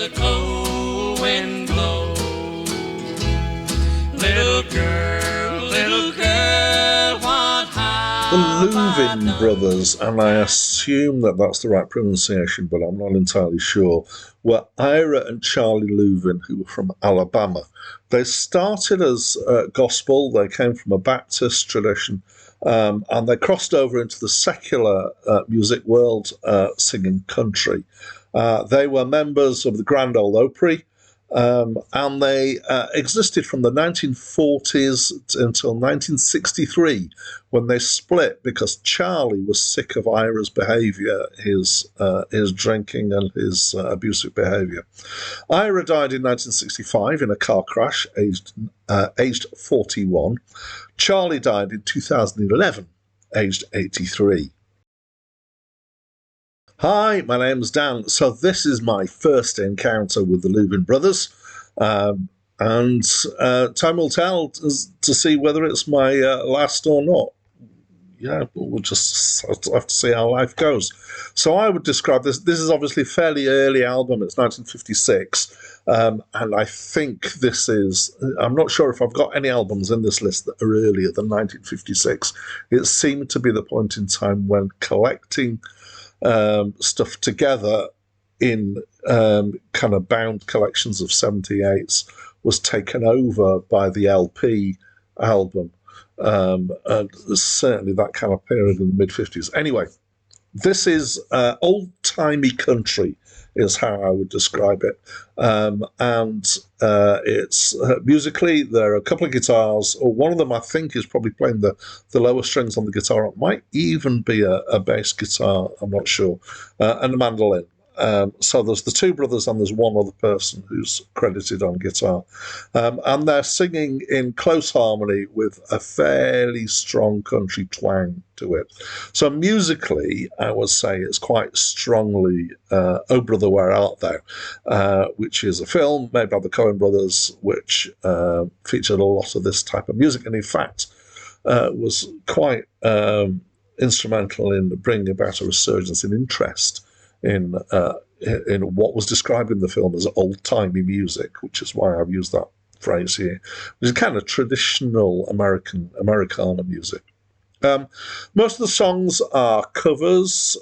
the cold wind blows. Little girl, what have The Louvin brothers, and I assume that that's the right pronunciation, but I'm not entirely sure, were Ira and Charlie Louvin, who were from Alabama. They started as gospel. They came from a Baptist tradition, and they crossed over into the secular music world, singing country. They were members of the Grand Ole Opry, and they existed from the 1940s until 1963, when they split because Charlie was sick of Ira's behaviour, his drinking and his abusive behaviour. Ira died in 1965 in a car crash, aged 41. Charlie died in 2011, aged 83. Hi, my name's Dan. So this is my first encounter with the Louvin brothers, and time will tell to see whether it's my last or not. Yeah, we'll just have to see how life goes. So I would describe this. This is obviously a fairly early album. It's 1956, and I think this is. I'm not sure if I've got any albums in this list that are earlier than 1956. It seemed to be the point in time when collecting stuff together in kind of bound collections of 78s was taken over by the LP album, and certainly that kind of period in the mid-50s. Anyway, this is Old Timey Country is how I would describe it, and it's musically there are a couple of guitars, or one of them I think is probably playing the lower strings on the guitar. It might even be a bass guitar, I'm not sure, and a mandolin. So there's the two brothers and there's one other person who's credited on guitar. And they're singing in close harmony with a fairly strong country twang to it. So musically, I would say it's quite strongly Oh Brother, Where Art Thou, which is a film made by the Coen brothers, which featured a lot of this type of music, and in fact was quite instrumental in bringing about a resurgence in interest in what was described in the film as old-timey music, which is why I've used that phrase here, which is kind of traditional Americana music. Most of the songs are covers.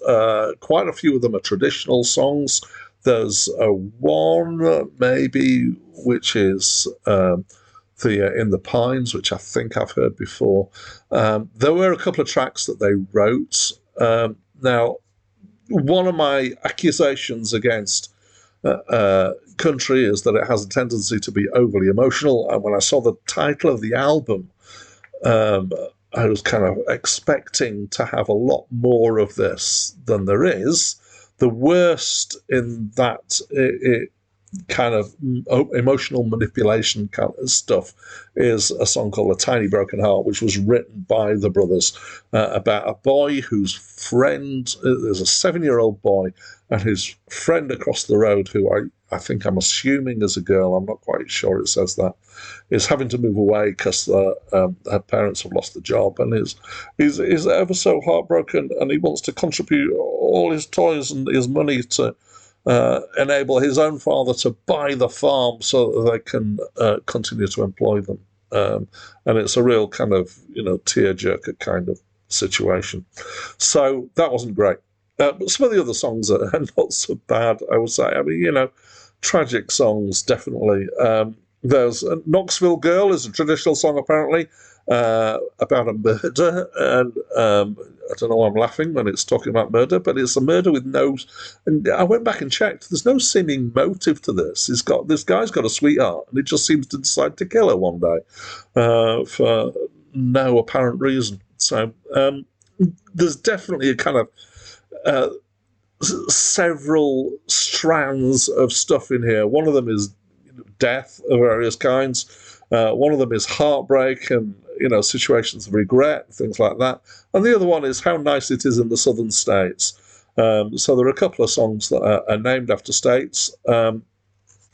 Quite a few of them are traditional songs. There's one, maybe, which is the In the Pines, which I think I've heard before. There were a couple of tracks that they wrote. Now, one of my accusations against country is that it has a tendency to be overly emotional. And when I saw the title of the album, I was kind of expecting to have a lot more of this than there is. The worst in that it kind of emotional manipulation kind of stuff is a song called A Tiny Broken Heart, which was written by the brothers about a boy whose friend, there's a 7-year-old boy, and his friend across the road, who I think I'm assuming is a girl, I'm not quite sure it says that, is having to move away because her parents have lost the job, and he's ever so heartbroken, and he wants to contribute all his toys and his money to enable his own father to buy the farm so that they can continue to employ them. And it's a real kind of, tearjerker kind of situation. So that wasn't great. But some of the other songs are not so bad, I would say. I mean, tragic songs, definitely. There's Knoxville Girl is a traditional song, apparently, about a murder, and I don't know why I'm laughing when it's talking about murder, but it's a murder with no. And I went back and checked. There's no seeming motive to this. This guy's got a sweetheart, and he just seems to decide to kill her one day for no apparent reason. So there's definitely a kind of several strands of stuff in here. One of them is death of various kinds. One of them is heartbreak and situations of regret, things like that. And the other one is how nice it is in the southern states. So there are a couple of songs that are named after states. And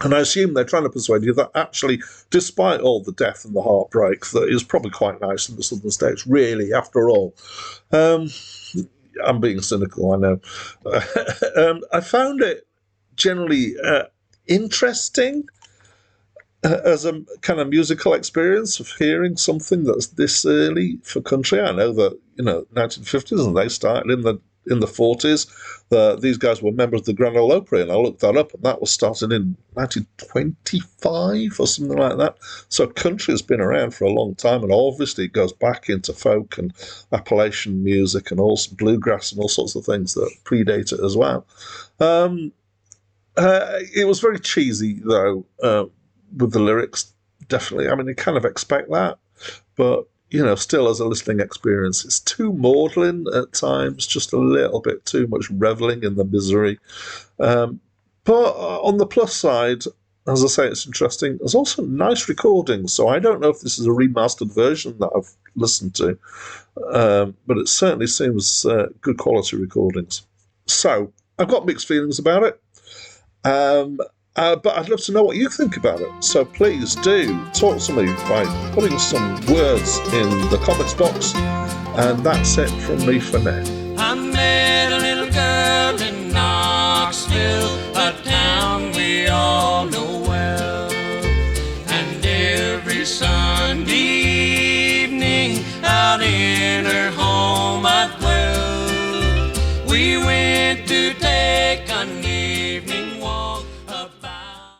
I assume they're trying to persuade you that actually, despite all the death and the heartbreak, that is probably quite nice in the southern states, really, after all. I'm being cynical, I know. I found it generally interesting as a kind of musical experience of hearing something that's this early for country. I know that 1950s, and they started in the 40s. These guys were members of the Grand Ole Opry, and I looked that up, and that was started in 1925 or something like that. So country has been around for a long time, and obviously it goes back into folk and Appalachian music and also bluegrass and all sorts of things that predate it as well. It was very cheesy, though, with the lyrics, definitely. I mean, you kind of expect that, but still as a listening experience, it's too maudlin at times, just a little bit too much reveling in the misery. But on the plus side, as I say, it's interesting. There's also nice recordings, so I don't know if this is a remastered version that I've listened to, but it certainly seems good quality recordings. So I've got mixed feelings about it. But I'd love to know what you think about it. So please do talk to me by putting some words in the comments box. And that's it from me for now. I met a little girl in Knoxville, a town we all know well. And every Sunday